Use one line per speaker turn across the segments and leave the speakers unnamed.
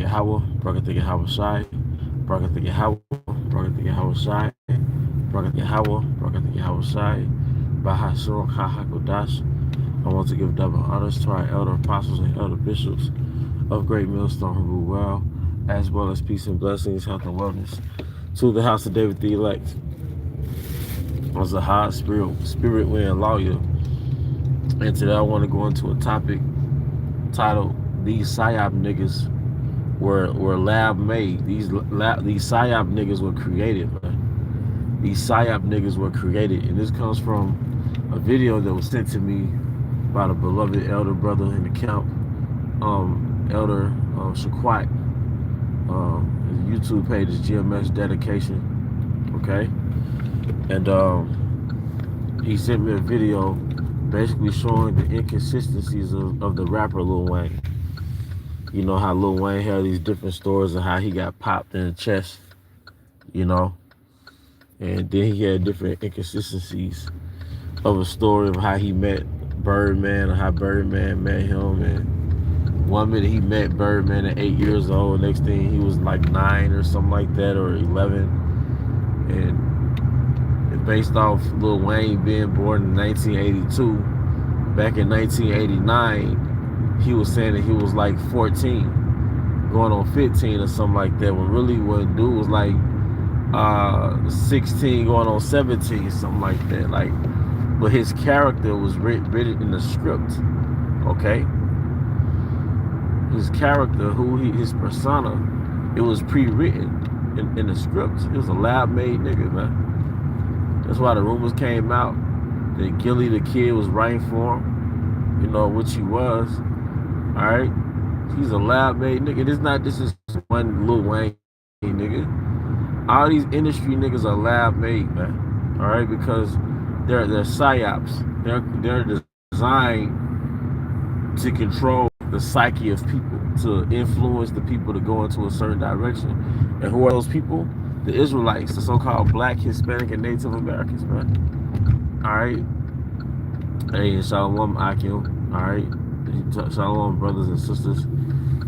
Yahweh, Barakatha Yahweh Shai, Barakatha Yahweh, Barakatha Yahweh Shai, Barakatha Yahweh, Barakatha Yahweh Shai, Bahasur Hahakodash. I want to give double honors to our elder apostles and elder bishops of Great Millstone who rule well, as well as peace and blessings, health and wellness to the house of David the elect. As a high spirit wind lawyer, and today I want to go into a topic titled "These PSYOP niggas were lab made. These PSYOP niggas were created, man. These PSYOP niggas were created, and this comes from a video that was sent to me by the beloved elder brother in the camp, Elder Shaquat. His YouTube page is GMS Dedication, okay? And he sent me a video basically showing the inconsistencies of the rapper Lil Wayne. You know how Lil Wayne had these different stories and how he got popped in the chest, you know? And then he had different inconsistencies of a story of how he met Birdman and how Birdman met him. And one minute he met Birdman at 8 years old, next thing he was like 9 or something like that, or 11. And based off Lil Wayne being born in 1982, back in 1989, he was saying that he was like 14, going on 15 or something like that, when really what dude was like 16 going on 17, something like that. Like, but his character was written in the script, okay? His character, his persona, it was pre-written in the script. It was a lab-made nigga, man. That's why the rumors came out that Gilly the Kid was writing for him, you know, which he was, all right? He's a lab-made nigga. This is one Lil Wayne nigga. All these industry niggas are lab-made, man, all right? Because they're psyops. They're designed to control the psyche of people, to influence the people to go into a certain direction. And who are those people? The Israelites, the so-called Black, Hispanic, and Native Americans, man. All right. Hey, Shalom Akim. All right. Shalom, brothers and sisters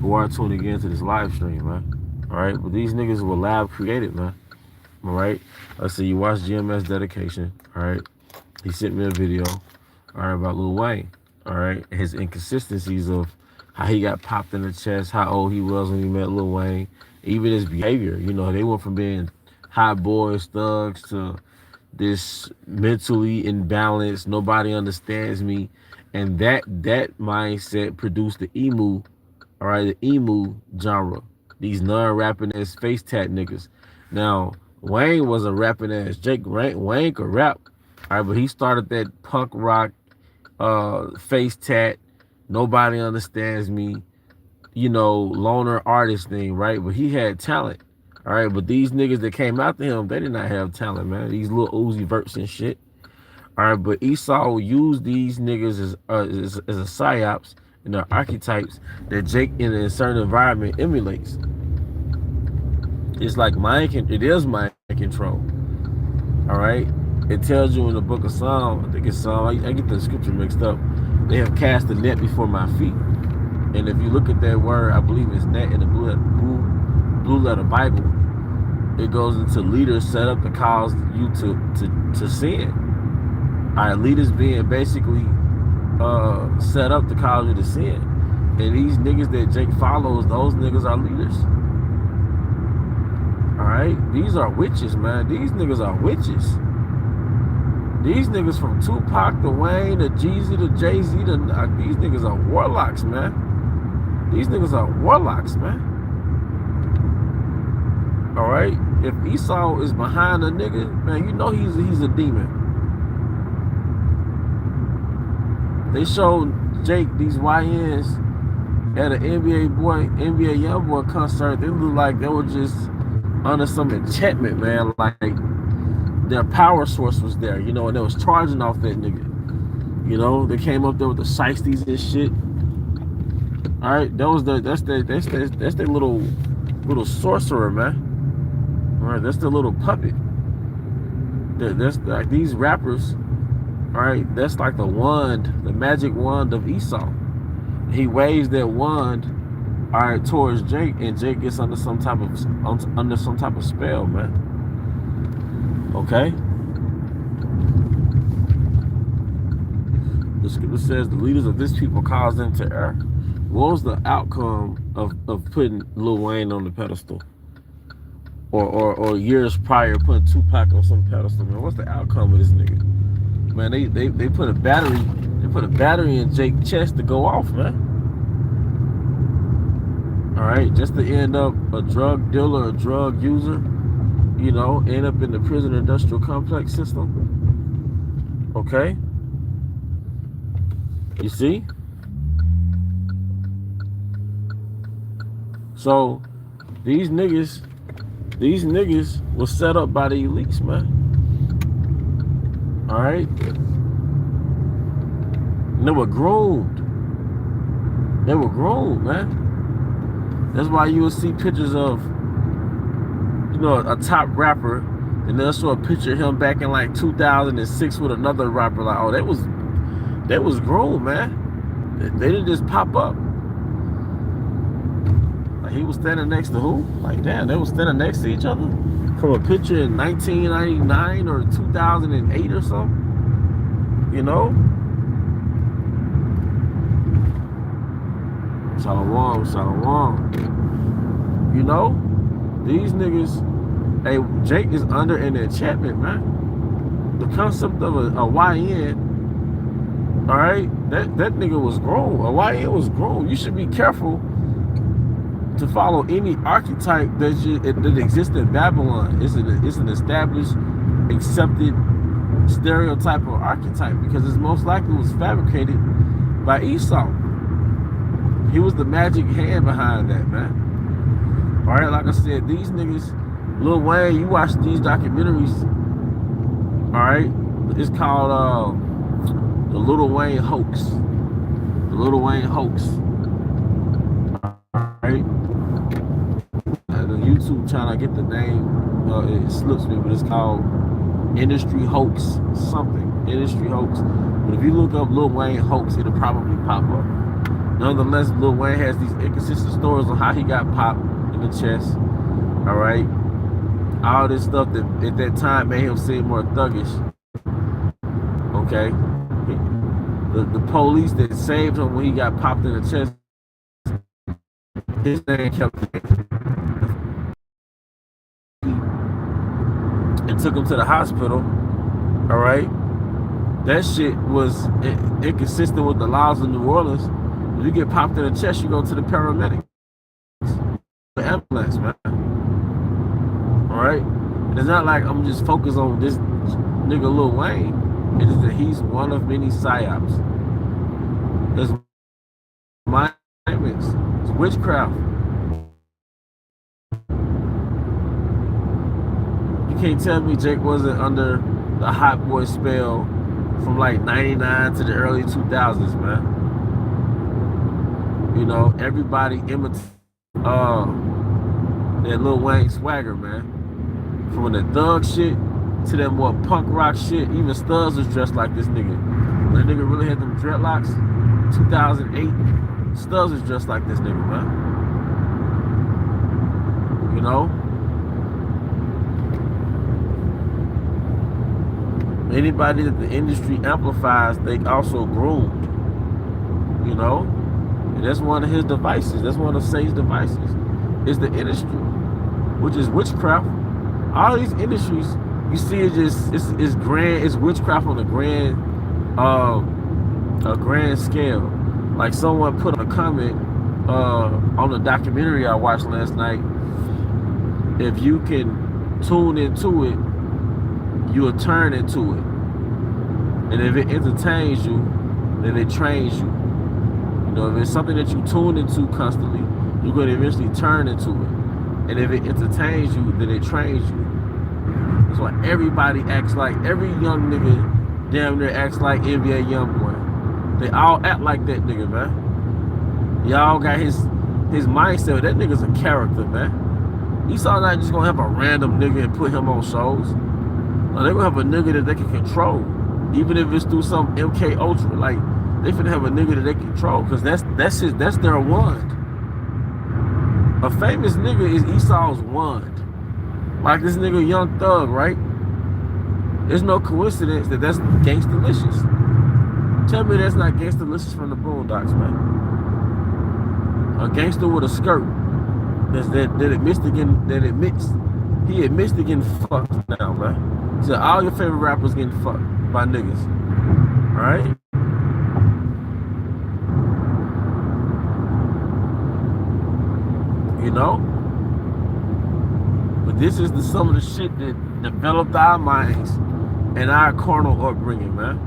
who are tuning in to this live stream, man. All right. But these niggas were lab created, man. All right. Let's see. You watch GMS Dedication. All right. He sent me a video, all right, about Lil Wayne, all right, his inconsistencies of how he got popped in the chest, how old he was when he met Lil Wayne, even his behavior. You know, they went from being hot boys, thugs, to this mentally imbalanced, nobody understands me, and that mindset produced the emu, all right, the emu genre. These non-rapping ass face tat niggas. Now, Wayne was a rapping ass Jake. Wayne could rap. All right, but he started that punk rock, face tat, nobody understands me, you know, loner artist thing, right? But he had talent, all right? But these niggas that came after him, they did not have talent, man. These little Uzi Verts and shit, all right? But Esau used these niggas as a psyops and their archetypes that Jake in a certain environment emulates. It's like it is mind control, all right? It tells you in the book of Psalm, I think it's Psalm, I get the scripture mixed up. They have cast the net before my feet. And if you look at that word, I believe it's net in the blue letter Bible, it goes into leaders set up to cause you to sin. All right, leaders being basically set up to cause you to sin. And these niggas that Jake follows, those niggas are leaders. All right, these are witches, man. These niggas are witches. These niggas from Tupac to Wayne to Jeezy to Jay-Z to these niggas are warlocks, man. These niggas are warlocks, man. All right? If Esau is behind a nigga, man, you know he's a demon. They showed Jake these YNs at an NBA Youngboy concert. They looked like they were just under some enchantment, man. Like their power source was there, you know, and they was charging off that nigga. You know, they came up there with the shiesties and shit. All right, that's their little sorcerer, man. All right, that's the little puppet. That's like these rappers. All right, that's like the wand, the magic wand of Esau. He waves that wand, all right, towards Jake, and Jake gets under some type of spell, man. Okay. The scripture says the leaders of this people caused them to err. What was the outcome of putting Lil Wayne on the pedestal? Or years prior putting Tupac on some pedestal, man? What's the outcome of this nigga? Man, they put a battery in Jake's chest to go off, man. All right, just to end up a drug dealer, a drug user, you know, end up in the prison industrial complex system. Okay, you see? So these niggas was set up by the elites, man. All right, and they were groomed. They were groomed, man. That's why you will see pictures of, you know, a top rapper, and they'll show a picture of him back in like 2006 with another rapper. Like, oh, that was groomed, man. They didn't just pop up. Like, he was standing next to who? Like, damn, they were standing next to each other from a picture in 1999 or 2008 or something. You know? Shalom. You know, these niggas, hey, Jake is under an enchantment, man. The concept of a YN, all right, that nigga was grown. A YN was grown. You should be careful to follow any archetype that exists in Babylon. It's an established, accepted stereotype of archetype, because it's most likely was fabricated by Esau. He was the magic hand behind that, man. All right, like I said, these niggas, Lil Wayne, you watch these documentaries, all right, it's called the Lil Wayne hoax. The Lil Wayne hoax. All right. The YouTube channel, I get the name, it slips me, but it's called Industry Hoax something. Industry Hoax. But if you look up Lil Wayne hoax, it'll probably pop up. Nonetheless, Lil Wayne has these inconsistent stories on how he got popped in the chest. All right, all this stuff that at that time made him seem more thuggish. Okay, the police that saved him when he got popped in the chest, his name kept and took him to the hospital. All right, that shit was inconsistent with the laws of New Orleans. If you get popped in the chest, you go to the paramedics, the ambulance, man. All right, and it's not like I'm just focused on this nigga Lil Wayne. It is that he's one of many psyops. There's mind it's witchcraft. You can't tell me Jake wasn't under the hot boy spell from like 99 to the early 2000s, man. You know, everybody imitates that Lil Wayne swagger, man. From the thug shit to that more punk rock shit. Even Stubbs was dressed like this nigga. When that nigga really had them dreadlocks, 2008, Stubbs was dressed like this nigga, man. You know? Anybody that the industry amplifies, they also groomed. You know? And that's one of his devices. That's one of Satan's devices. Is the industry, which is witchcraft. All these industries, you see, it's grand. It's witchcraft on a grand scale. Like someone put a comment on the documentary I watched last night. If you can tune into it, you will turn into it. And if it entertains you, then it trains you. You know, if it's something that you tune into constantly, you're going to eventually turn into it. And if it entertains you, then it trains you. That's why everybody acts like, every young nigga damn near acts like NBA Youngboy. They all act like that nigga, man. Y'all got his mindset. That nigga's a character, man. Esau not just going to have a random nigga and put him on shows. No, they're going to have a nigga that they can control. Even if it's through some MK Ultra. Like, they finna have a nigga that they control, because that's their one. A famous nigga is Esau's wand. Like this nigga Young Thug, right? There's no coincidence that that's Gangsta-licious. Tell me that's not Gangsta-licious from the Boondocks, man. A gangster with a skirt he admits to getting fucked now, man. So all your favorite rappers getting fucked by niggas. Alright? You know? But this is some of the shit that developed our minds and our carnal upbringing, man.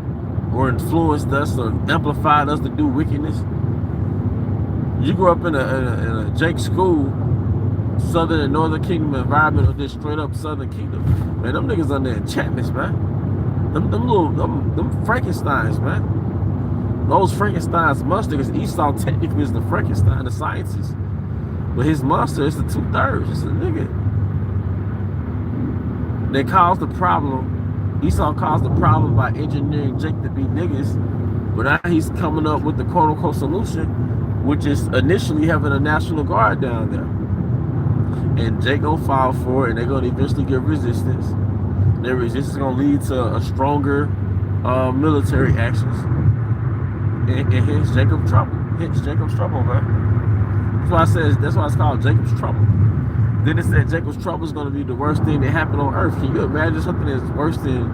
Or influenced us or amplified us to do wickedness. You grew up in a Jake school, Southern and Northern Kingdom environment, or just straight up Southern Kingdom. Man, them niggas under enchantments, man. Them Frankensteins, man. Those Frankenstein's monster, because Esau technically is the Frankenstein of sciences. But his monster is the 2/3. It's a nigga. They caused the problem. Esau caused the problem by engineering Jake to be niggas. But now he's coming up with the quote-unquote solution, which is initially having a National Guard down there. And Jake gonna fall for it, and they're gonna eventually get resistance. Their resistance is gonna lead to a stronger military actions. And hence Jacob's trouble. Hence Jacob's trouble, man. That's why it's called Jacob's trouble. Then it said Jacob's trouble is gonna be the worst thing that happened on earth. Can you imagine something that's worse than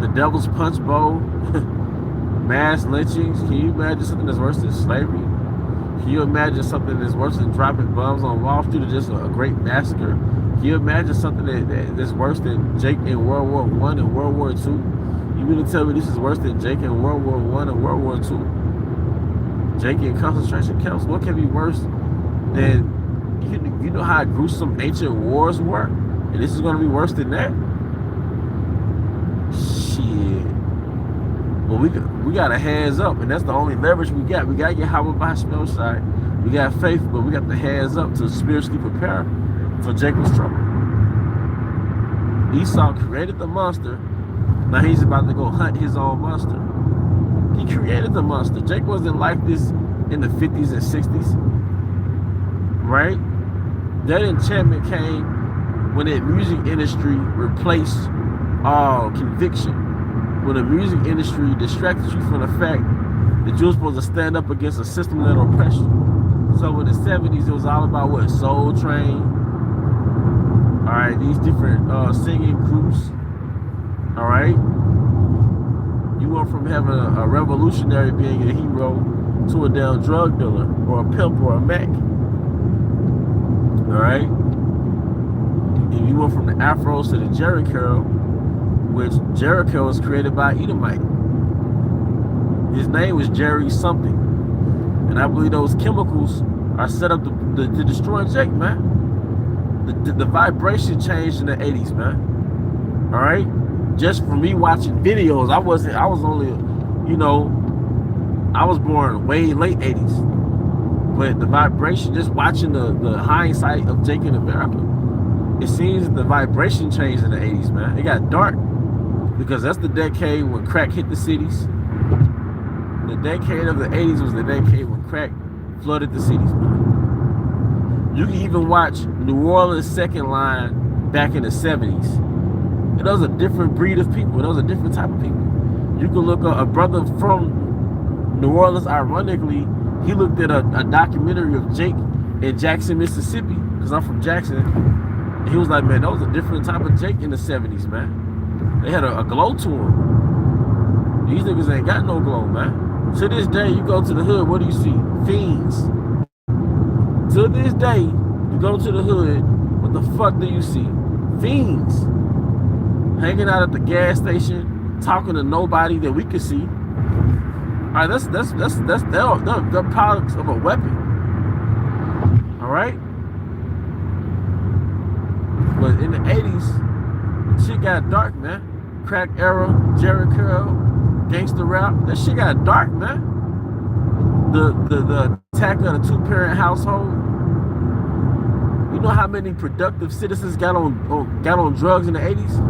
the devil's punch bowl? Mass lynchings? Can you imagine something that's worse than slavery? Can you imagine something that's worse than dropping bombs on Wall Street or just a great massacre? Can you imagine something that's worse than Jake in World War I and World War II? You mean to tell me this is worse than Jake in World War I and World War II? Jake in concentration camps? What can be worse than, you know how gruesome ancient wars were? And this is going to be worse than that? Shit. But we got a hands up, and that's the only leverage we got. We got to get Howard by spell side. We got faith, but we got the hands up to spiritually prepare for Jacob's trouble. Esau created the monster. Now he's about to go hunt his own monster. He created the monster. Jake wasn't like this in the 50s and 60s. Right? That enchantment came when the music industry replaced all conviction. When the music industry distracted you from the fact that you were supposed to stand up against a system that oppressed you. So in the 70s, it was all about what? Soul Train. All right, these different singing groups. All right. You went from having a revolutionary being a hero to a damn drug dealer or a pimp or a Mac. All right. And you went from the Afros to the Jerry Curl, which Jericho was created by Edomite. His name was Jerry something. And I believe those chemicals are set up to destroy Jake, man. The vibration changed in the 80s, man. All right? Just from me watching videos, I was only, I was born way late 80s. But the vibration, just watching the hindsight of Jake in America, it seems that the vibration changed in the 80s, man. It got dark. Because that's the decade when crack hit the cities. The decade of the 80s was the decade when crack flooded the cities, man. You can even watch New Orleans Second Line back in the 70s. And those are a different breed of people. Those are different type of people. You can look at a brother from New Orleans, ironically, he looked at a documentary of Jake in Jackson, Mississippi, because I'm from Jackson. And he was like, man, those are different type of Jake in the 70s, man. They had a glow to them. These niggas ain't got no glow, man. To this day, you go to the hood, what do you see? Fiends. To this day, you go to the hood, what the fuck do you see? Fiends. Hanging out at the gas station, talking to nobody that we can see. All right, they're products of a weapon. All right? But in the 80s, shit got dark, man. Crack era, Jerry Curl, gangster rap. That shit got dark, man. The attack of the two-parent household. You know how many productive citizens got on drugs in the 80s?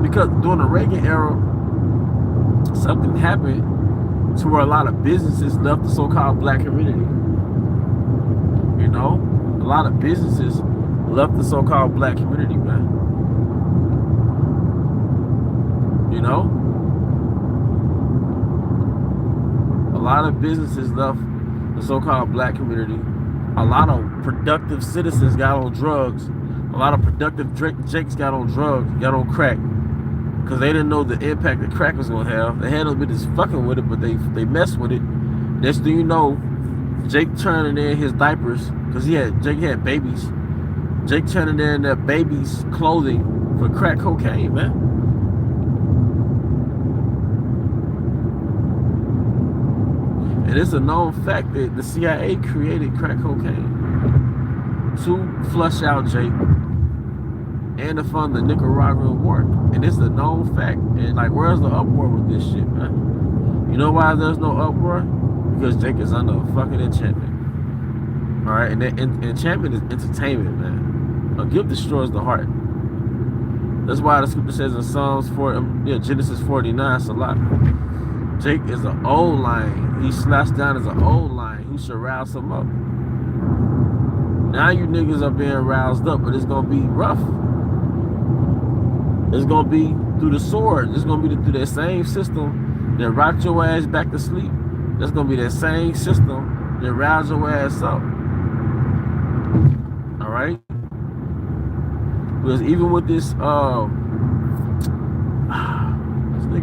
Because during the Reagan era, something happened to where a lot of businesses left the so-called black community. You know, a lot of businesses left the so-called black community, man. You know, a lot of businesses left the so-called black community. A lot of productive citizens got on drugs. A lot of productive Jakes got on drugs, got on crack, because they didn't know the impact that crack was gonna have. They had no business fucking with it, but they messed with it. Next thing you know, Jake turning in his diapers, because Jake had babies. Jake turning in their babies' clothing for crack cocaine, man. And it's a known fact that the CIA created crack cocaine to flush out Jake and to fund the Nicaraguan war. And it's a known fact. And like, where's the uproar with this shit, man? You know why there's no uproar? Because Jake is under a fucking enchantment. All right, and that enchantment is entertainment, man. A gift destroys the heart. That's why the scripture says in Genesis 49, it's a lot. Jake is an old lion. He slashed down as an old lion. Who should rouse him up? Now you niggas are being roused up, but it's gonna be rough. It's gonna be through the sword. It's gonna be through that same system that rocked your ass back to sleep. That's gonna be that same system that roused your ass up. All right. Because even with this nigga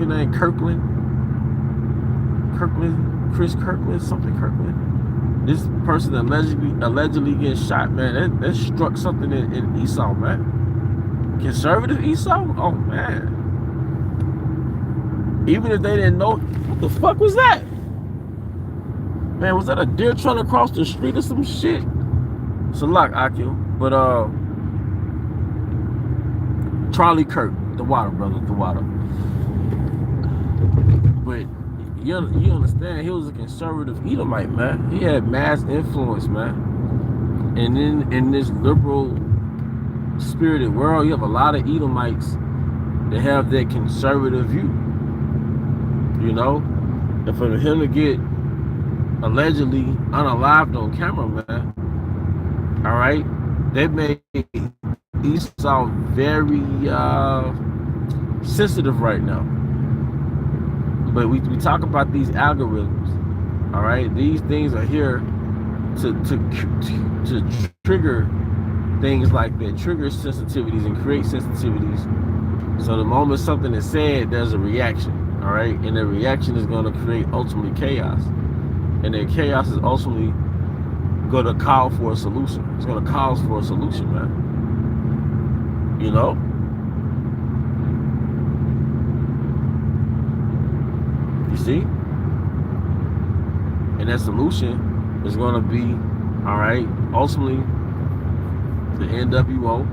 named Chris Kirkland, something Kirkland. This person allegedly gets shot, man. That struck something in Esau, man. Conservative Esau? Oh, man. Even if they didn't know, what the fuck was that? Man, was that a deer trying to cross the street or some shit? It's a lot, Akil. But, Charlie Kirk, the water, brother, the water. But you understand, he was a conservative Edomite, man. He had mass influence, man. And then in this liberal spirited world, you have a lot of Edomites that have that conservative view. You know? And for him to get allegedly unalived on camera, man, all right, they made Esau very sensitive right now. But we talk about these algorithms, all right? These things are here to trigger things like that, trigger sensitivities and create sensitivities. So the moment something is said, there's a reaction, all right? And the reaction is going to create ultimately chaos. And then chaos is ultimately going to call for a solution. It's going to cause for a solution, man. You know? You see? And that solution is going to be, all right, ultimately the NWO,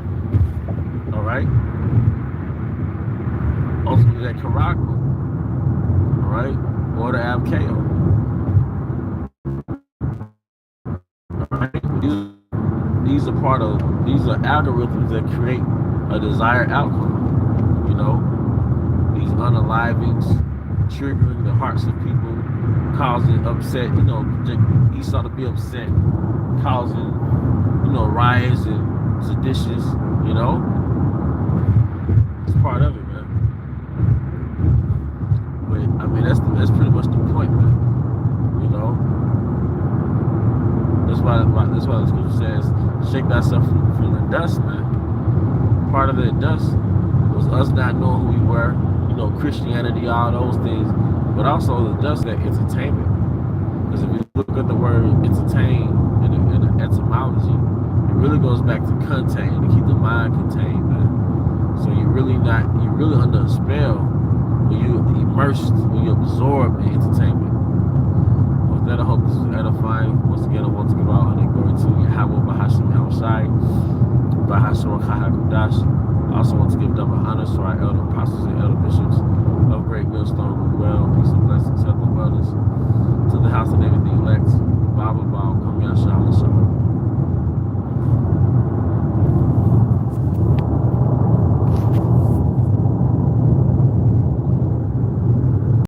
all right? Ultimately that Caracas, all right? Or the Abkeo. All right? These are algorithms that create a desired outcome, you know? These unalivings, triggering the hearts of people, causing upset, you know, Esau to be upset, causing, you know, riots and seditious, you know? It's part of it, man. But, I mean, that's pretty much the point, man, you know? That's why the scripture says, shake thyself from the dust, man. Part of that dust was us not knowing who we were, you know, Christianity, all those things, but also the dust that entertainment. Because if you look at the word entertain in the etymology, it really goes back to contain, to keep the mind contained, man. So you're really under a spell when you're immersed, when you're absorbed in entertainment. With that, I hope this is edifying. Once again, I want to give all honor and glory to Yahweh Bahashim Yahushai, Bahashim Kahakudash. I also want to give double honors to our elder apostles and elder bishops of Great Millstone, well, peace and blessings, health and wellness, to the house of everything elect, Bible, come Yahshua, Shalom.